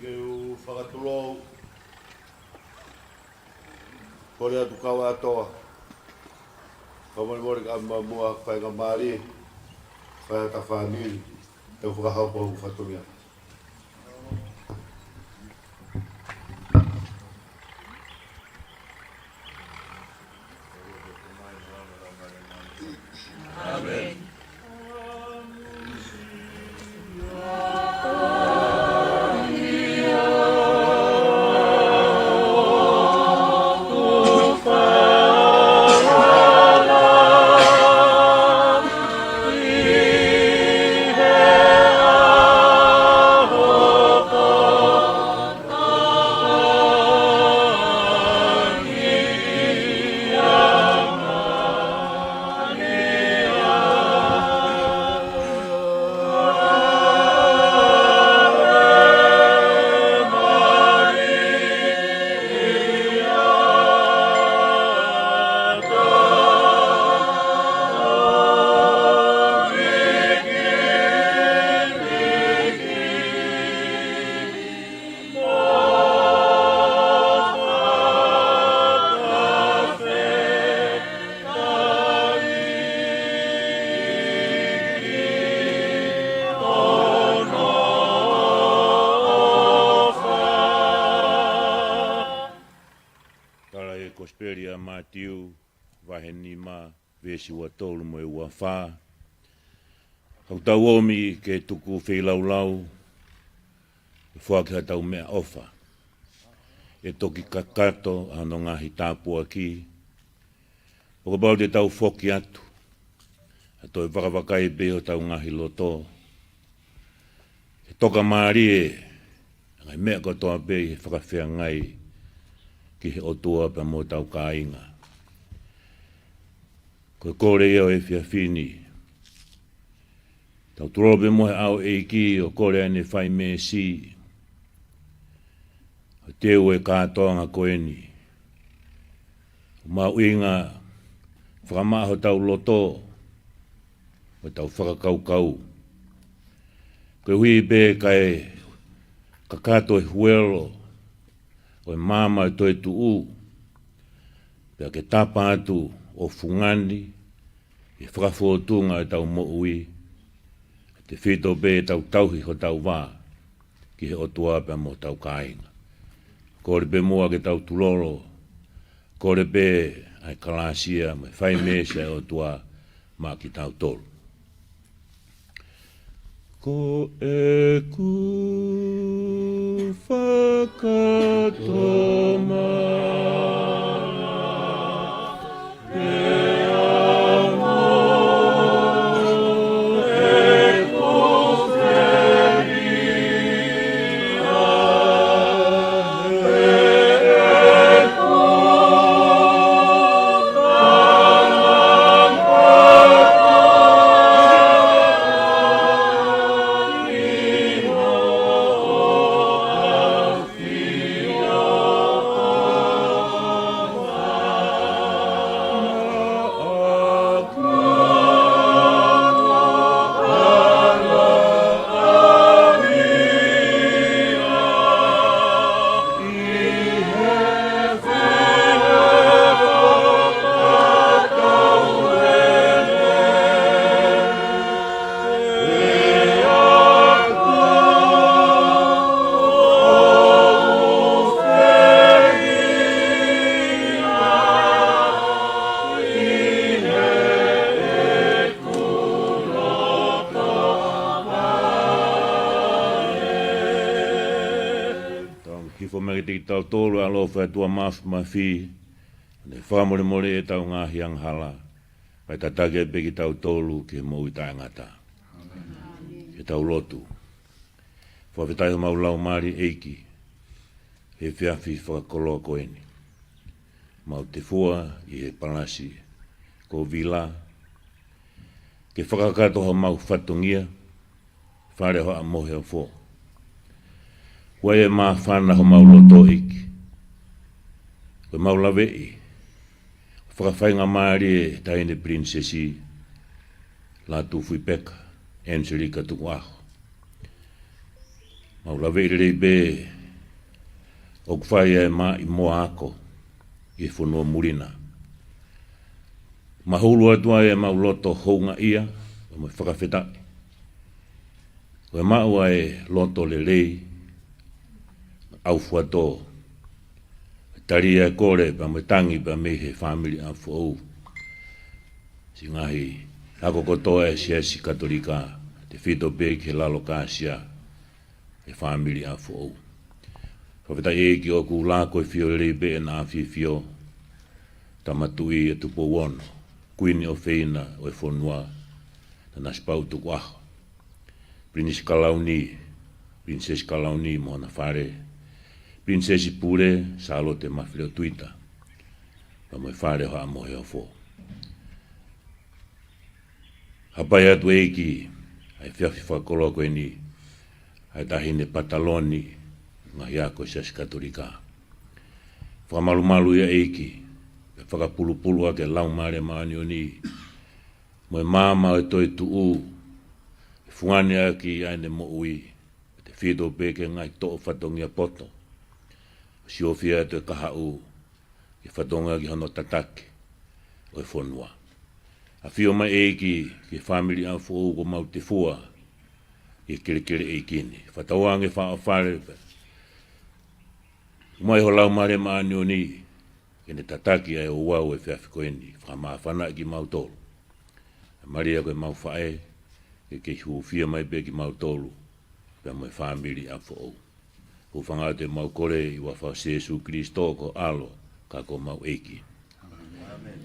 ke u whakatulou. Kore atu kawa atoa. Kamari ka mua whai ka maari. Whai ta whaniri. Te whakahaupa u whatumia. Amen. Prosperia Matiu, Vahenima, Vesi Watolu mo e Wafa. Kau tau omi ke tuku whilaulau, e whaki tau mea ofa. E toki kakato ano ngahi tāpua ki. Poko bau te tau whoki atu. A toi whakawakai beho tau ngahi loto. E toka maari e, ngai mea kotoa bei e whakawhea ngai. Ki he otua pa mo tau kāinga. Koe kore eo e whiawhini. Tau turope mohe au e ki o kore ane whai me si. O teo e kātoanga koeni. O mau inga whakamaho tau loto. O tau whakakaukau. Koe hui be kai kakato e huelo. O e mama e toi tu u, pia ke tapa atu o fungani, e whakafotunga e tau mo ui, te whito be tau tauhi ho tau wā, ki he otua pia mo tau kāinga. Kore be mua ke tau tuloro, kore be ai kalasia, me whai mesa e otua, ma ki tau tolu. Ko e ku whakatoma e amo e koferia e tau tolu alo whai tua mafu mawhi, ne whamore more e tau ngahi ang hala, pai tatake e peki tau tolu ke mo i taingata. Ke tau lotu. Whawhetai ho mau lau mari eiki, he whiawhi whakakoloa koeni. Mau te fua i he palasi, ko vila, ke whakakato ho mau whatungia, whare ho a mohe o fo. Wai e maa whana ho mau loto iki. Koe mau lawe i. Whakawhainga maari e taine prinsesi. La tu fui peka. Angelika tu aho. Maulawe i rei be o kwhai e ma I moa ako I whanua murina. Mahulu atua e mauloto hounga ia o me whakawhetai. Koe maua e loto le rei au fuato tari e kore pa me tangi pa me he family a fuau. Si ngahi ako kotoa e siasi katolika te whito pe ke lalo kāsia e family a fuau. Whawheta e ki o ku lako e fio rei pe e na afi fio tamatui e tupo wono. Kuini o feina o e whonua na naspau tuku aho. Princess Kalauni mo na whare. Princess Pure sa alo te mawhireo tuita. Pa mo e whare hoa mo heo fo. Hapai atu eiki ai whiawhi whakoloa koe ni ai tahine pataloni ngahi ako sias katolika. Whamalu ia eiki whakapulupulu ake lau mare maani o ni mo e mama o toi tuu fuane aki aine mo ui te whito peke ngai to'o whatongi a poto si o fia te kaha u i whatonga ki hono tatake o e whonua a fio mai eiki ki family a fuu ko mau te fua i kere eikini whatawange wha o whare mai ho lau mare maani o ni kene tataki ai o wau e whiawhikoeni, whamawhana ki mautolu. Maria koe mau whae, ke huufia mai pe ki mautolu, pia mai whamiri a whou. Hu whangate mau kore I wawha Jesu Christo ko alo, ka ko mau eiki.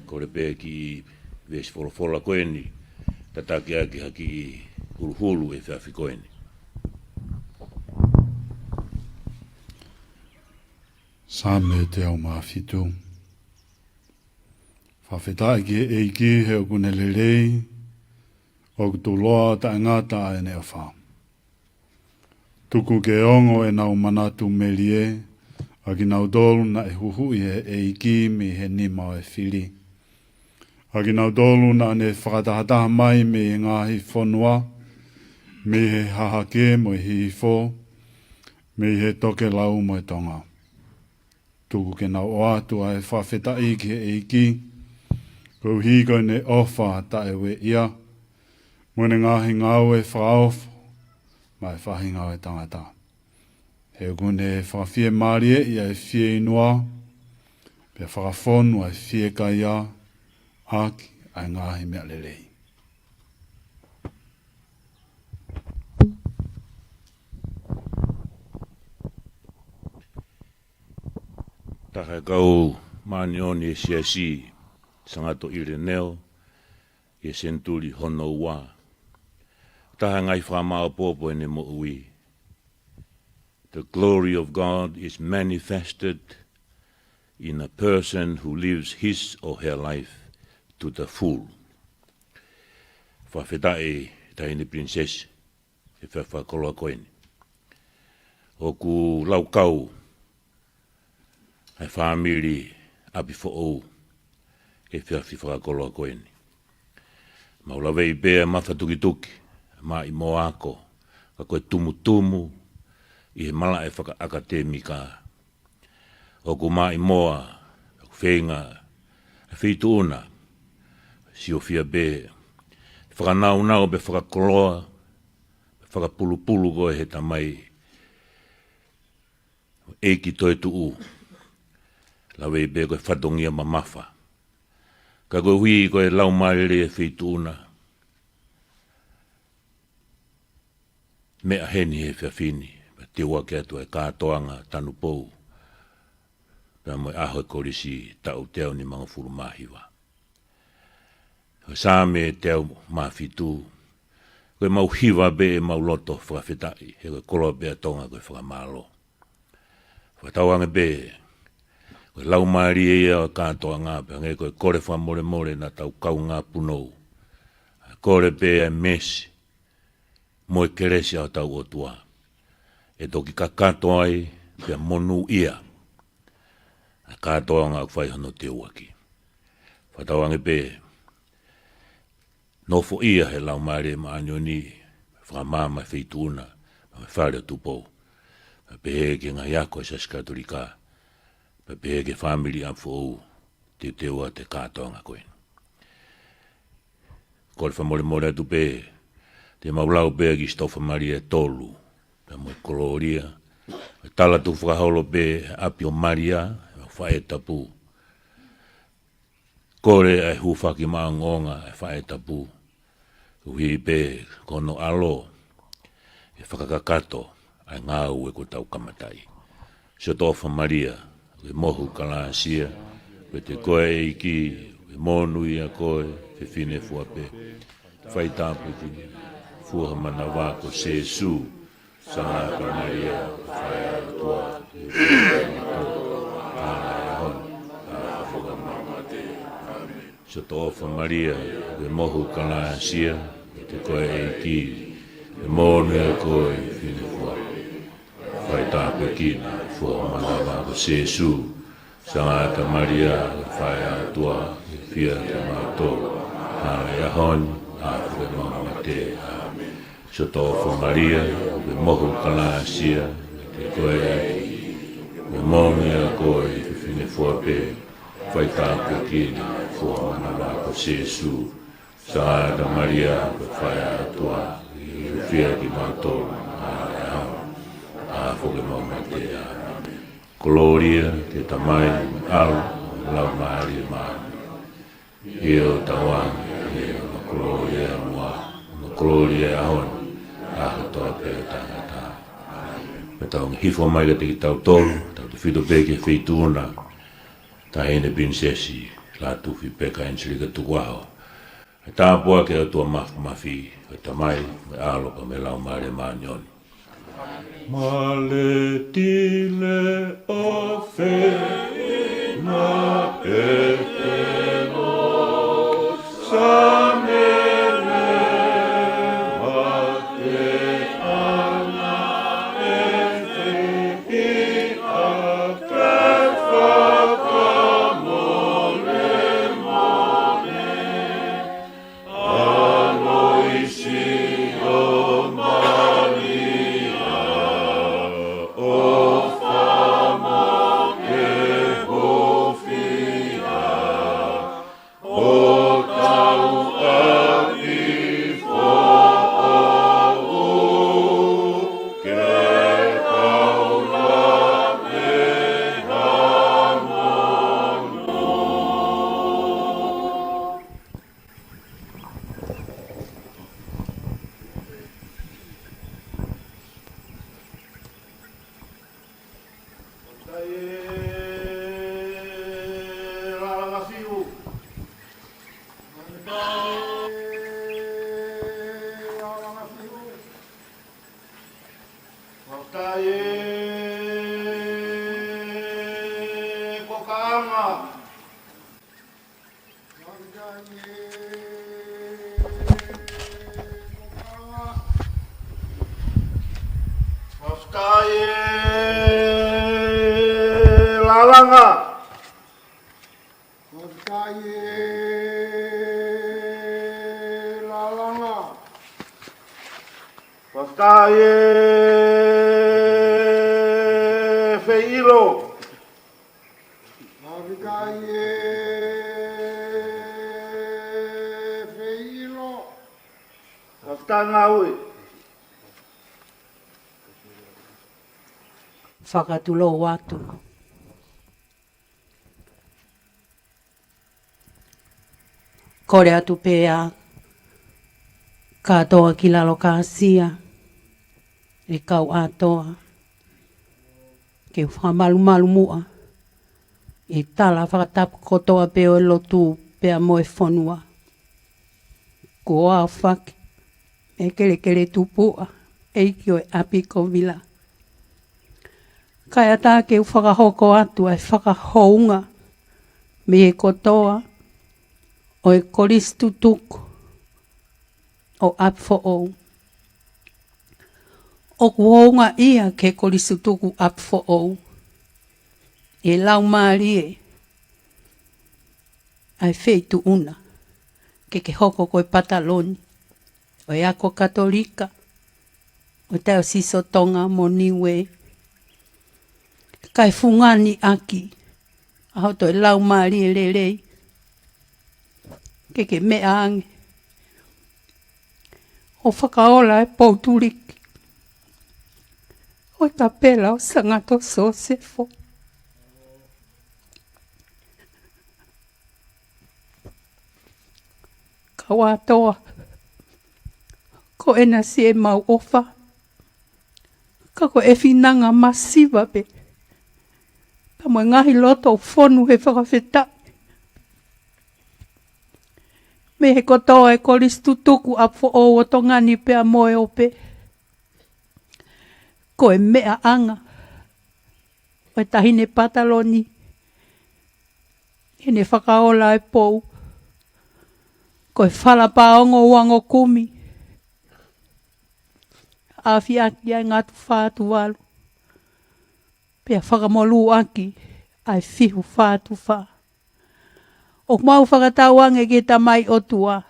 Kore pe ki vesi wholofola koeni, tataki aki haki I hulu e whiawhikoeni. Same te au mawhitu. Whawhetai ki eiki he o kune lerei, o kutuloa ta ngata e nea wha. Tuku ke ongo e nau manatu melie, a ki nau dolu na e huhu I he eiki mi he nima o e whiri. A ki nau dolu na ne whakatahataha mai mi e ngahi whonua, mi he hahake mo e hihifo, mi he toke lau mo e tonga. Tuku ke nau o atu a e whawhetai ki he eiki, Ko hiko ne ofa ta e we ia, mone ngahi ngau e whaof, mai whahi ngau e tangata. He kune whawhie marie ia e whie inua, pe whakafonu a e whie ka ia, aki ai ngahi mea lelei. Taha kau maani oni e siasi, sangato Ireneo, e senturi hono ua. Taha ngai whamao popo ene mo ui. The glory of God is manifested in a person who lives his or her life to the full. Whawhetai tahine princess, e whawhakoloa koeni. Oku laukau, ai whamiri api fo'ou, e whiawhi whakakoloa koeni. Maulawe I pēa mawhatuki, ma I moa ako, ka koe tumu, I he mala e whaka-akatemika. Oku ma I moa, oku whenga, e whituuna, si o whia pē, whakanau pe whakakoloa, pe whakapulupulu koe he tamai, eiki toi tuu, lawe I pē koe whatongia mamafa. Ka koe hui koe lau marere e whituuna. Mea heni he whiawhini, te ua ke atu e kātoanga tanu pou. Pea moe aho e korisi tau teo ni mga furu mahiwa. Koe sāme teo mawhitu. Koe mau hiwa be e mau loto whakawhetai, he koe koloa bea tonga koe whakamalo. Whakatauanga be koe lau maari e ia kātoa ngā pia, ngai koe kore whamore na tau kau ngā punou. Kore pe e mesi, moe keresi au tau o tua. E toki ka katoa ai, pia monu ia. A kātoa ngā kwhai hono te uaki. Whatauange pe, nofo ia he lau maari e maanyo ni, whakamama whituuna, me whare tupou. Pehe ke ngai ako sa katolika. Pehe ke family am fo te teua te kātonga koe. Kore whamore mora tu pe, te maulau pe ki stofa maria tolu, pe mo koloria, tala tu whakaholo pe api o maria, whae tapu. Kore ai hufaki maangonga e whae tapu, uhi pe kono alo, e whakakakato, ai ngā ue ko tau kamatai. So tofa maria, e mohu kalasia, pe te koe e iki, e monu ia koe, e fine fuape, whai tāpu ki, fuha mana wako se su, sanga ka maria, whai atua, e fine tāna e hon, a fuha mama te, so tofa maria, e mohu kalasia, e te koe e iki, e monu ia koe, e fine fuape, whai tāpu ki, fuha mana wako se su, Sanga ka Maria, whai atua, e whia te mātou, hana e ahon, a koe mama te. So tōwha Maria, e mohu kalasia, te koe aki, e mōmi a koe, e whine fuape, whai tāpu kini, fua mana wako sesu. Sanga ka Maria, whai atua, e whia ki mātou, hana e ahon, a koe mama te. Gloria, te tamai, au, lau maari maani. Io tawang, io na gloria mua, na gloria ahon, aho toa peo tangata. Me taong hifo mai ka te ki tau tolu, tau te whito peke whituna, ta hene prinsesi, la tuwhi peka ensili ka tukwao. E tāpua ke atua mafi, e tamai, me alopa me lau maari maani oni. Maletile o fe na etelo samele mate ana efe I akefa kamole mole aloisi o whakatulo watu. Kore atu pēa katoa ki lalo kāsia e kau atoa ke whamalu mua e tala whakatapu kotoa peo e lotu pēa moe whonua. Ko a whaki e kere tupua e iki o e api ko vila. Kai ata ke whakahoko atu ai whakahounga me e kotoa o e koristu tuku o apfo o. O kuhounga ia ke koristu tuku apfo o. E lau maari e ai feitu una ke hoko koe pataloni o e ako katolika o teo siso tonga mo niwe Kai fungani aki. Aho toi lau maari e lelei. Ke mea ange. O whakaola e pouturiki. O ka pela o sangato so sefo. Ka wātoa. Ko ena si e mau ofa. Ka ko e finanga masiva pe. Pa mo ngahi loto fonu he whakawheta. Me he kotoa e kolistu tuku apfo o tongani pe a moe ope. Ko e mea anga. O e tahine pataloni. Hene whakaola e pou. Ko e whala paongo uango kumi. Awhi aki ai ngatu whātu walu. Pea whakamolu aki ai whihu whātu wha. O mau whakatau ange ke tamai o tua.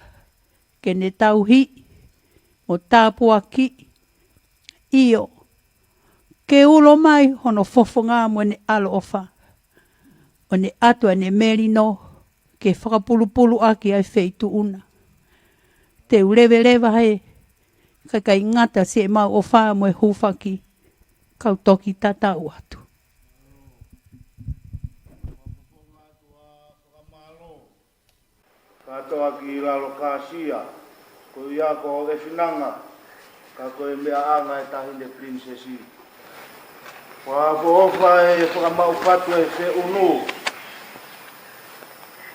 Ke ne tau hi. O tāpua ki. Io. Ke ulo mai hono fofonga mo ne alo ofa. O ne atua ne merino. Ke whakapulupulu aki ai feitu una. Te ulewe lewa he. Kai ngata se mau o wha mo e hufaki. Kau toki tatau atu. Katoa ki lalo kāsia, ko ia ko e finanga, ka ko e mea anga e tahine prinsesi. Whāwho ofa e whakamau patu e se unu.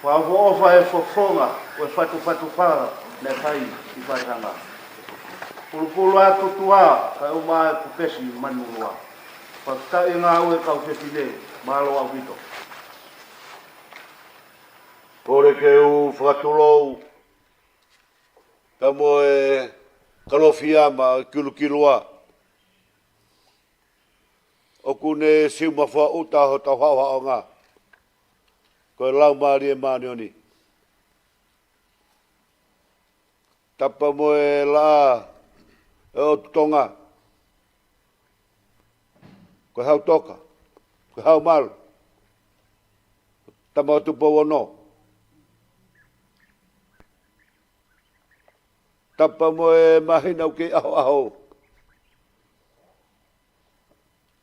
Whāwho ofa e whafonga, o e whatu whara, ne kai i whaitanga. Pulupulu atu tua, ka uma e kupesi manurua. Whakta i ngā ue kau whetine, malo au hito. Kore ke u whakatulou, ka mo e kalowhiama kilukilua. O kune siuma wha uta ho tau hawa o ngā. Ko e lau maari e maanioni. Tapa mo e la e o tonga. Ko e hau toka. Ko e hau malu. Tama o tupo wono. Tapa mo e mahina o ke aho aho.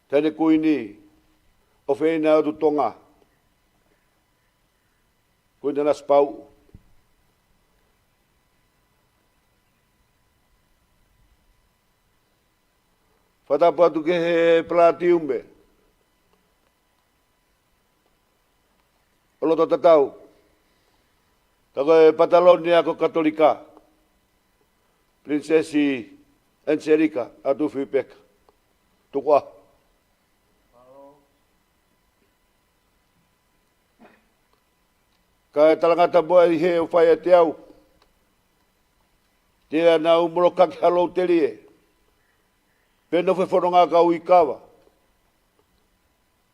Tene kuini o whenea o tu tonga. Kuina na spau. Whatapa tu ke he plati umbe. O loto tatau. Tako e Patalonia ko katolika. Prinsesi Angelica atu Fipeka. Tukwa. Ka talangata boa i he o whai a te au. Tia na umurokaki halo terie. Pena whe whanonga ka ui kawa.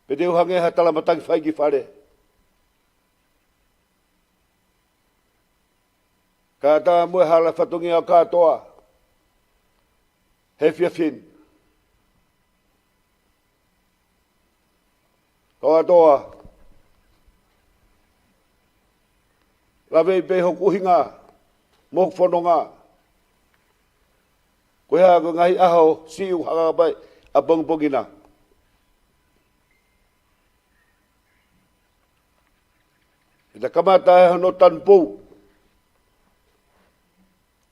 Pe te uhange ha talamatangi whai ki whare. Ka tā mue hala whatungi a kātoa. He fia fin. Ka atoa. La vei pe hoku hinga. Mok whanonga. Koe haa ko ngahi aho siu haka pai a pongpongina. Ita kamata e hono tanpou.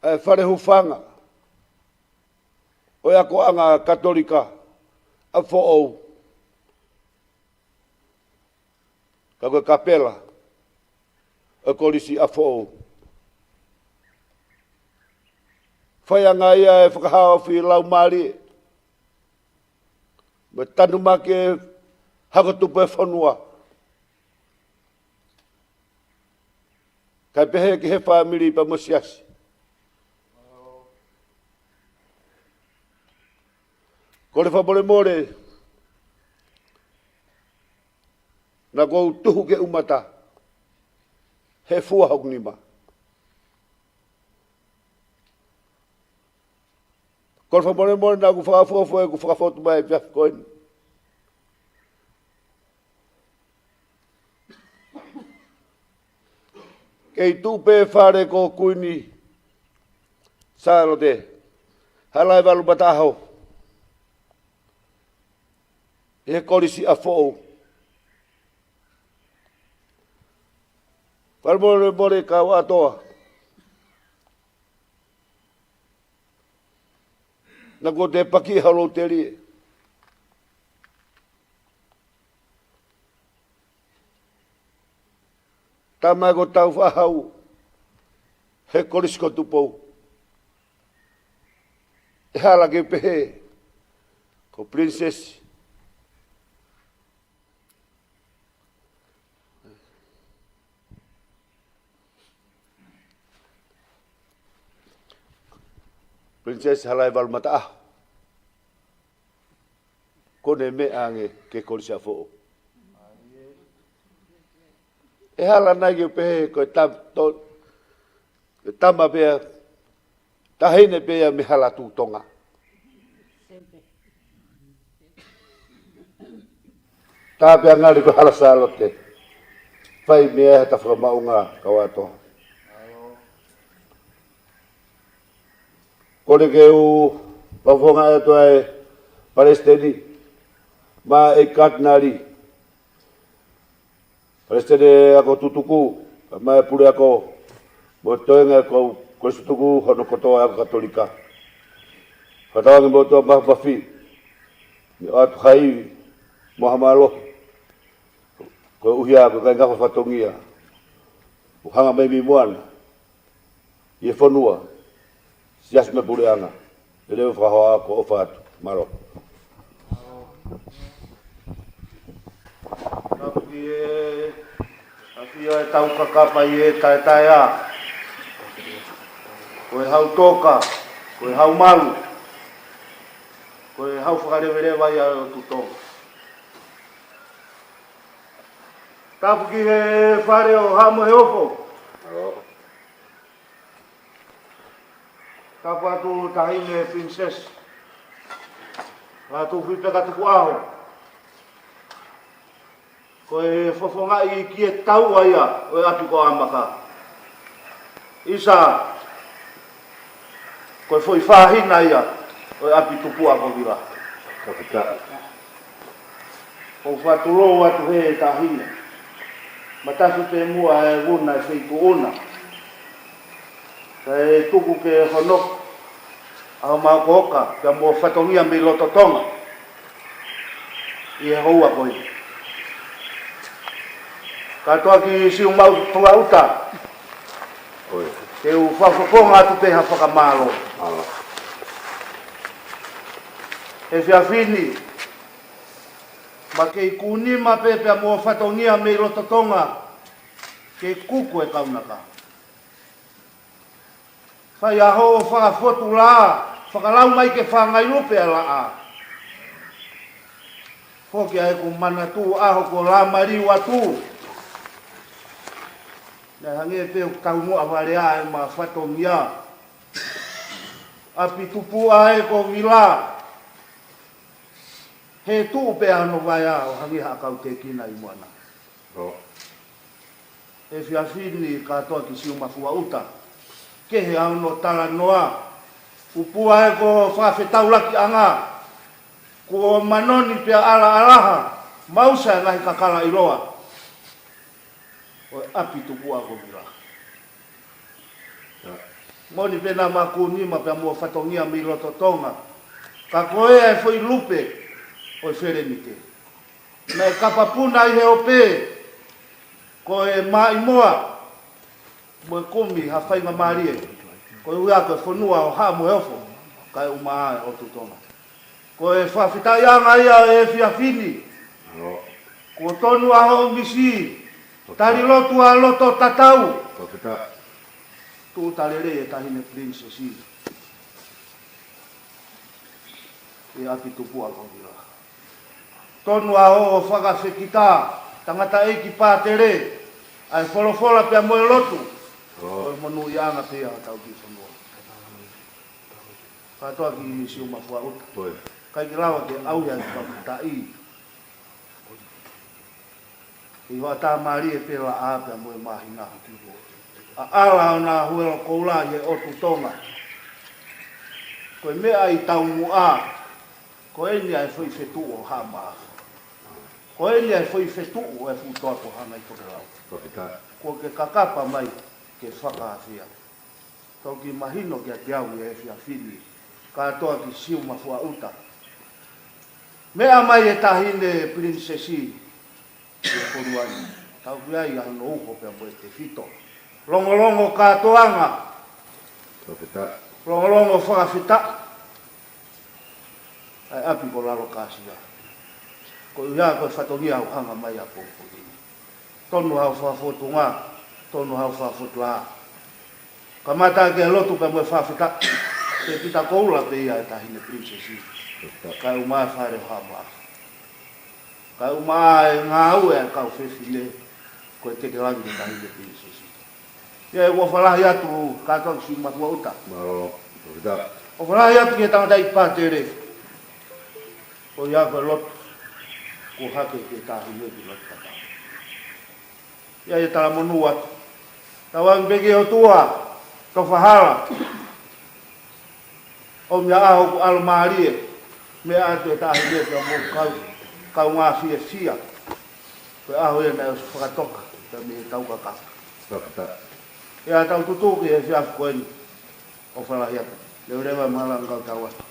E whare hufanga. O ako anga katolika. A fo'ou. Ka koe kapela. A kolisi a fo'ou. Whaianga ia e whakahawa whi lau maari. Me tanu make hakatupu e whanua. Kai pehe ki he whaamiri pa mosiasi. Kore whabore more. Na kou tuhu ke umata. He fua haunima. Kore whabore more na ku whakafofu e ku whakafotu mai piaf koin. Kei tupe whare ko kuini. Sāro te. Halai walu bataho. E korisi a fōu. Palmore more ka watoa. Na ko te paki halo te rie. Tamai ko tau whahau. He korisi ko tupou. E hala ke pehe. Ko princess. Princess halai wal mata. Kone me ange ke korisi a fōu. E hala nai ke pehe ko tama pea, tahine pea me hala tu tonga. Tā pea ngari ko hala sālote. Whai mea heta whakamaunga kawato. Kone ke u wawonga e toa e Palestini. Ma e katnari. Palestini ako tutuku. Ma e pule ako mo toenga ko sutuku hono kotoa ako katolika. Whatawangi mo toa mahapafi. Ni atu hai mohamalo. Ko uhia ko kai ngako whatongia. Uhanga mai mi moana. Ie whanua. Sias me pule anga. E leo whahoa ko ofa atu. Maro. Afi e tau kakapa i e tae a. Ko e hau toka. Ko e hau malu. Ko e hau whakarewerewa i a tutonga. Tapu ki he whare o hamo he ofo. Tapu atu tahine princess. Atu whipeka tuku aho. Ko e fofonga i ki e tau aia o e api ko amaka. Isa. Ko e foi whahina ia o e api tupu a ko vira. Ko whatulo atu he tahine. Matasu te mua e wuna e wheitu ona. Ka e tuku ke honok. Aho maa kohoka. Ka mua whatongia me loto tonga. I e houa koi. Ka toa ki siu mau tunga uta. Ke u whafokonga atu te ha whakamalo. E whiawhini. Ma kei kunima pepe a mua whatongia me loto tonga. Ke kuku e kaunaka. Whai aho o whakafotu la. Whakalau mai ke whangai rupe a la a. Whoki a e ku mana tu aho ko la mariu atu. Nai hange e peo kaunua warea e ma whatongia. Api tupu a e ko wila. He tu pe ano vai a o hangi hakau te kina i moana. E whiawhini katoa ki siu mafua uta. Ke he ano tala noa. Upua e ko whawhetau laki anga. Ko manoni pe ala alaha. Mausa e ngahi kakala i roa. O api tupu a ko vira. Moni pena maku nima pe mua whatongia mi roto tonga. Ka koe e foi lupe. O fere mite. Na e kapapuna i he ope. Ko e mai moa. Mo e kumi ha whainga marie. Ko e uia ko e whanua o hamo e ofo. Ka e umaa o tutonga. Ko e whawhitai anga ia e whiawhini. Ko tonu aho misi. Tari lotu a loto tatau. Tu talere e tahine princess i. E api tupu a kongira. Tonu a o whakawhekita, tangata e ki pātere, ai wholofola pia moe lotu, o monu i anga pia tau ki whanua. Katoa ki siu mafua uta. Kai ki rawa ke auhia ki pakuta i. I hoa tā maari e pera a pia moe mahina. a ala o nā huelo koula i e otu tonga. Koe mea i tau mua, ko eni ai foi fetu o hama. Ko eni ai foi fetu o e futoa ko hana i toke lau. Ko ke kakapa mai ke whakaafia. Toki mahino ki a te au i e fia fili. Katoa ki siu mafua uta. Mea mai e tahine prinsesi e koruani. Tau ki ai ano uko pia mo e te fito. Longolongo katoanga. Longolongo whakawhita. Ai api ko lalo kāsia. Ko ia koe whatogia au hanga mai a pōpuri. Tonu hau whafotunga, tonu hau whafotua. Ka mata ke lotu pe mo e whawhita. Te pita koula pe ia e tahine prinsesi. Kai umaa whare hama. Kai umaa e ngā au e kau whewhile. Koe teke langi e tahine prinsesi. Ia e ua whalahi atu katoa ki si matua uta. O whalahi atu ki e tangata i pātere. O ia koe lotu. Ko hake ke tahine ki lotu kata. Ia e tala monu atu. Tawang bege o tua. Tau whahala. O mea aho ku almarie. Mea atu e tahine ki a mō kau. Kau ngā fia fia. Koe aho e nai o whakatoka. Ka me tau kakaka. Ia tau tutuki e fiafu koeni. O whalahi atu. Leo rewa mahala ngau tau atu.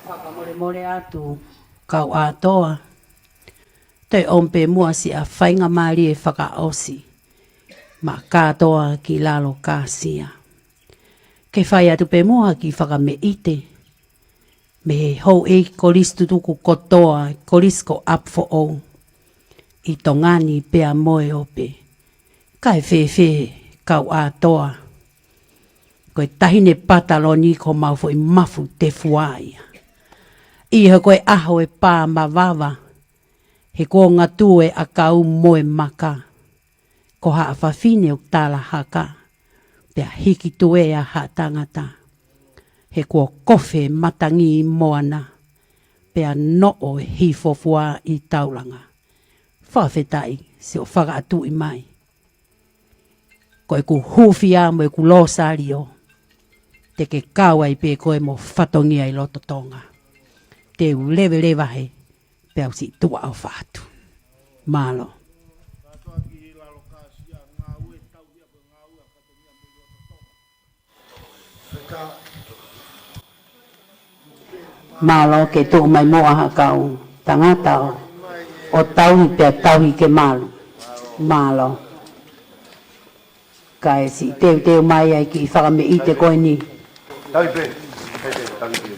Whakamore atu kau atoa. Te ompe mua si a whainga maari e whakaosi. Ma katoa ki lalo kāsia. Ke whai atu pe mua ki whakame ite. Me hou e kolis tutuku kotoa, kolis ko up for all. I tongani pea moe ope. Kai whewhe kau atoa. Koe tahine pataloni ko maufo i mafu te fuaia. Iha koe aho e pā mawawa. He ko ngā tue a kau moe maka. Ko haa whawhine o tāla haka. Pea hiki tue a haa tangata. He ko kofe matangi i moana. Pea noo e hifofua i taulanga. Whawhetai se o whakaatu i mai. Koe ku hufia mo e ku losario. Te ke kawa i pe koe mo whatongia i loto tonga. Te u lewe lewahe. Pea usi tua au whātu. Mālo. Mālo ke tō mai moa hakau. Tangata o tauhi pea tauhi ke mālo. Mālo. Kai si teo mai ai ki whakame i te koe ni. Tauhi pe. Tauhi pe.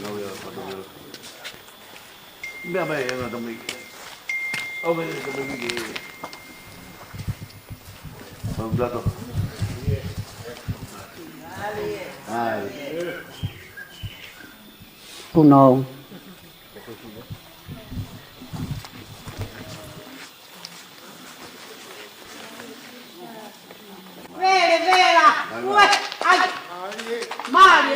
Mea mai e ngā tamai. Au mai e tamai ki. Au blato. Ai. Puno. Vera. Ué, ai. Mari.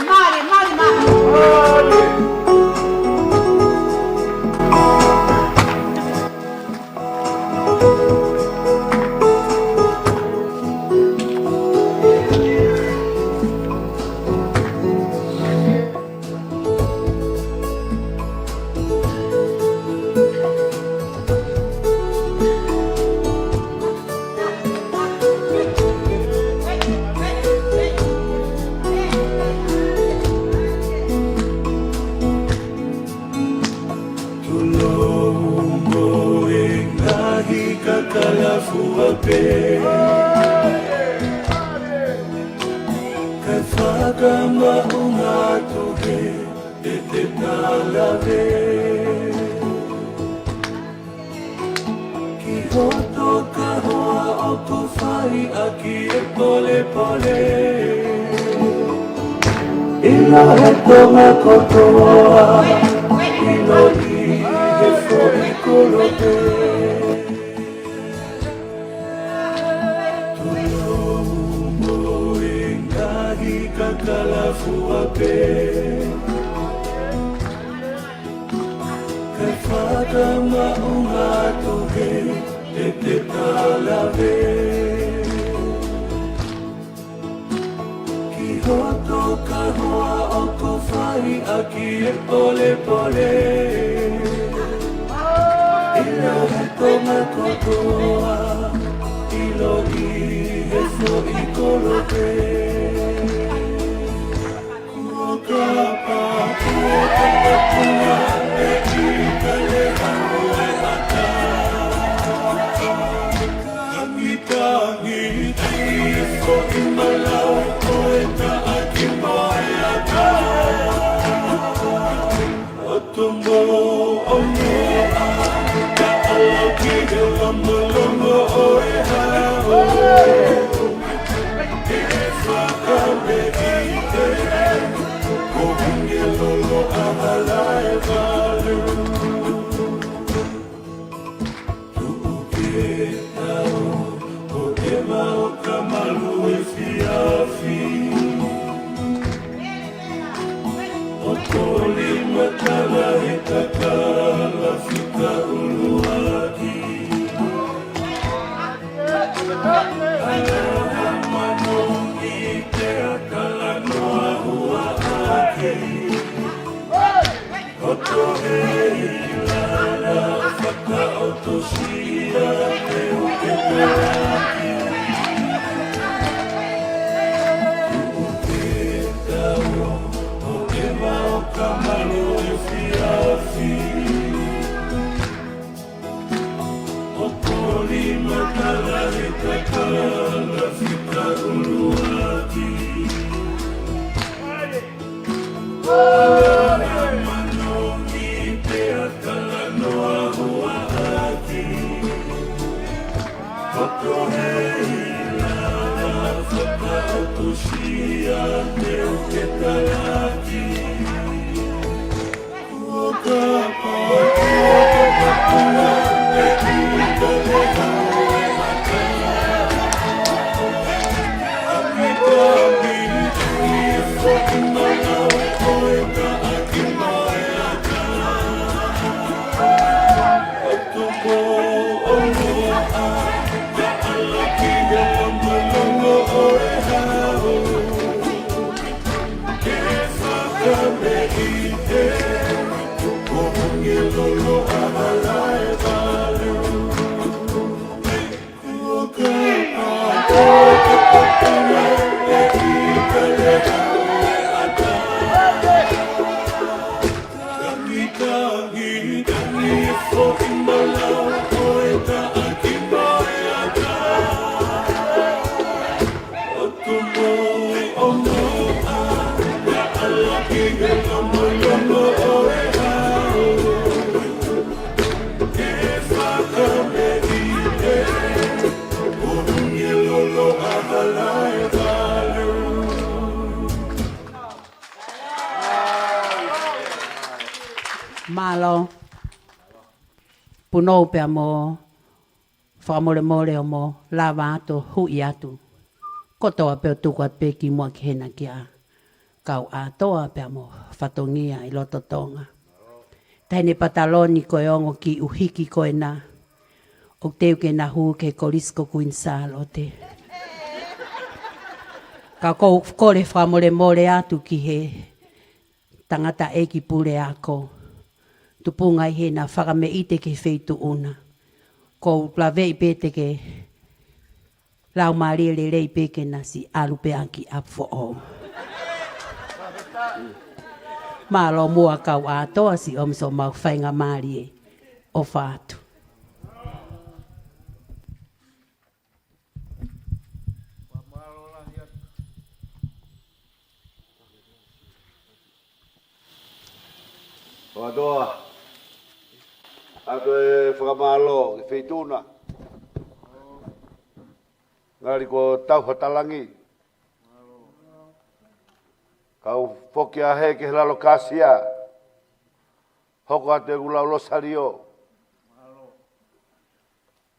Toto ka hoa o ko whai aki e pole pole Ila he tonga kotoa Ilo I he so I kolote Kuoka pa kuoka patua E I ka le hao e hata Kangi I so I malau Koe ta aki moe ata Otumbo o moa Ka ala ki he lombo lombo o e hao E whakawe I te Ko hinge lolo ahala e walu Tu'u ke tau O e mao ka malu e fiafi O toli matala he takala fika uluaki Aloha manongi te akala noa hua aki Oto he ilana whaka otoshia te uke te aki Tu'u ke tau o e mao ka malu e fiafi O poli matala he takala fika uluaki Aloha manongi te akala noa hua aki Oko he ilana whaka otoshia te uke taraki Kuoka pa kuoka patua e I ka le hao e hata Akitangi I so I malau koe ka aki moe ata Otumo o moa Ka ala ki he lombo lombo o e hao E whakawe I te Ko hongi lolo ahala e walu Kuoka pa kuoka patua e I ka le hao e ata Tangi so I malau koe ta aki moe ata Otumo o moa Ka ala ki he lombo lombo o e hao E whakawe I te Ko hongi lolo ahala e walu Malo. Puno pea mo. Whamore more o mo. Lava atu, hui atu. Kotoa peo tukua peki mua ki hena ki a. Kau atoa pea mo. Whatongia I loto tonga. Taine pataloni koe ongo ki uhiki koe na. O teu ke na hu ke kolisko kuinsalo te. Ka kou kore whamore more atu ki he. Tangata eki pure ako. Tupunga I he na whakame ite ke wheitu una. Ko plawei pete ke lau maria le rei peke na si alupe aki up for all. Malo mua kau atoa si omso mau whainga marie o whātu. Watoa. Ako e whakamalo i wheituna. Ngari ko tau hatalangi. Kau whoki a he ke lalo kasia. Hoko ate gulau losario.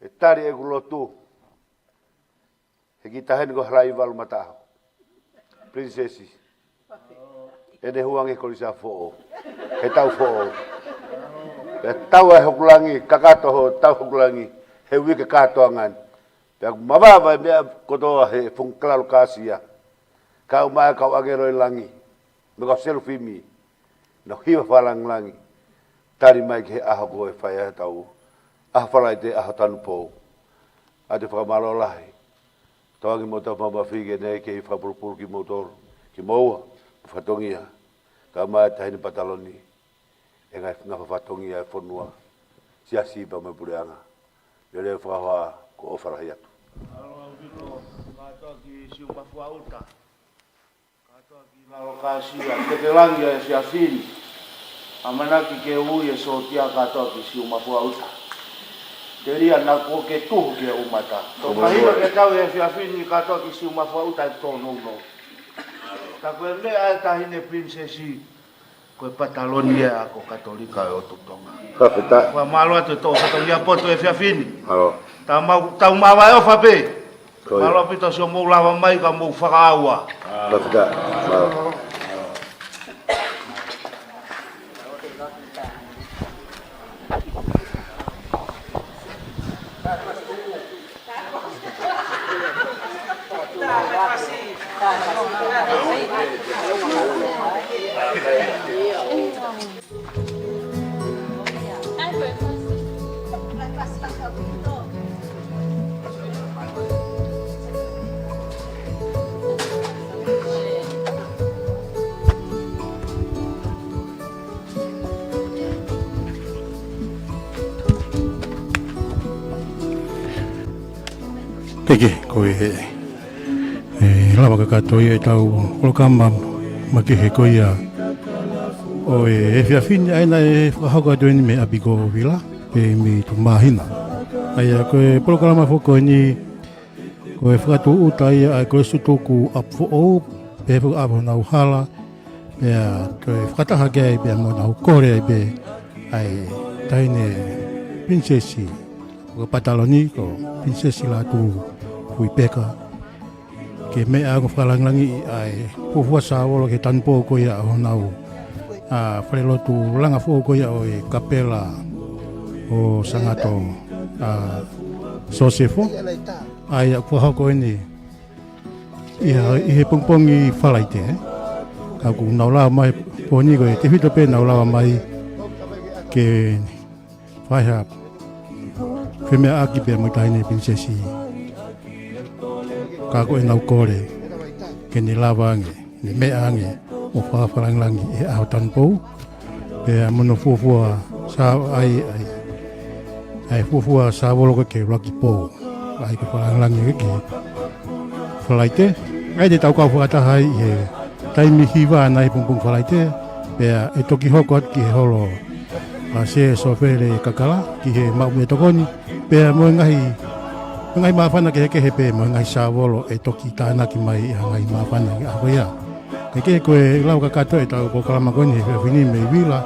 E tari e gulotu. He kita hen ko harai walu mataho. Princesi. E ne huangi kolisa fo'o. He tau fo'o. E tau e hokulangi, kakato ho tau hokulangi. He wike katoangan. Pea mawawai mea kotoa he whungkalalu kasia. Kau mai kau agero langi. Me kau selfie mi. Na hiwa falang langi. Tari mai ke aha ko e whaia tau. Aha whalai te aha tanu pou. A te whakamalo lahi. Tawangi mo tau pamawhige nei ke i whapurupuru ki motor. Ki moua. Whatongia. Ka mai tahini pataloni. E ngai ngawha whatongia e whanua. Sia sipa me pureanga. Yo leo whakahoa ko o wharahi atu. Aloha upito, katoa ki siu mafua uta. Katoa ki lalo kāsia, te langi e sia fini. Amanaki ke ui e sotia katoa ki siu mafua uta. Te ria na ko ke tuhu ke umata. Tō mahira ke tau e sia fini katoa ki siu mafua uta e tō no. Ta koe mea e tahine prinsesi, koe pataloni e ako katolika e o tutonga. Kapeta. Koe malo atu tō katolia poto e sia fini. Alo. Tau mawa e o whape. Malo pito sio mou lawa mai ka mou whakaaua. Kapeta. Alo. Peke, koe lawa kakatoi e tau kolokama makehe koe a o e whiawhini aina e whahauka tueni me apiko wila pe mi tu mahina. Aia koe kolokama whoko ni koe whakatu uta ia ai koe sutoku apfo o pe whu apo nau hala pe a koe whakataha kia i pe a mo nau kore ai pe ai taine prinsesi ko pataloni ko prinsesi la tu hui peka ke mea ko whalanglangi ai pufua sa wolo ke tanpo ko ia o nau a whalelotu langa fo ko ia o e kapela o sangato a sosefo ai a puha ko ni ia i he pongpongi whalaite ka ku naula mai poni ko e te hito pe naula mai ke whaiha whemea aki pe mo taine prinsesi kako e nau kore ke ni lawange, ni mea ange o whawharanglangi e au tanpou pe a mono fuafua sa ai fuafua sa woloko ke raki pou ai ke wharanglangi ke whalaite ai te tau kau whakatahai e taimi hiwa nai pungpung whalaite pe a e toki hoko at ki he holo a se sofere kakala ki he mau me tokoni pe a mo ngai mawhana ke heke hepe mo ngai sa wolo e toki tāna ki mai i ngai mawhana ki ako ia. Ke koe lau kakato e tau ko kalamakoni he whini me i wila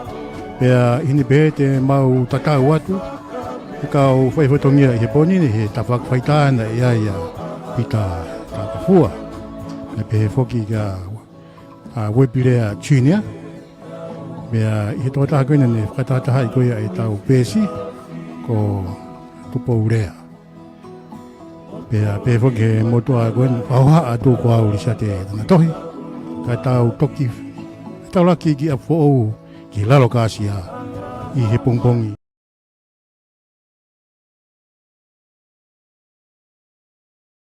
pea hini pehe te mau tatau atu e kau whaifotongia i he poni ni he tawhak whaitāna i aia pita tākafua. E pehe whoki ka wepirea Chinia pea i he tōtaha koina ne whakatataha i koia e tau pēsi ko tupo urea. Pea pefo ke motoa koen whauha atu ko au risa te tana tohi. Ka tau toki, tau laki ki a fo ki lalo kāsia i he pongpongi.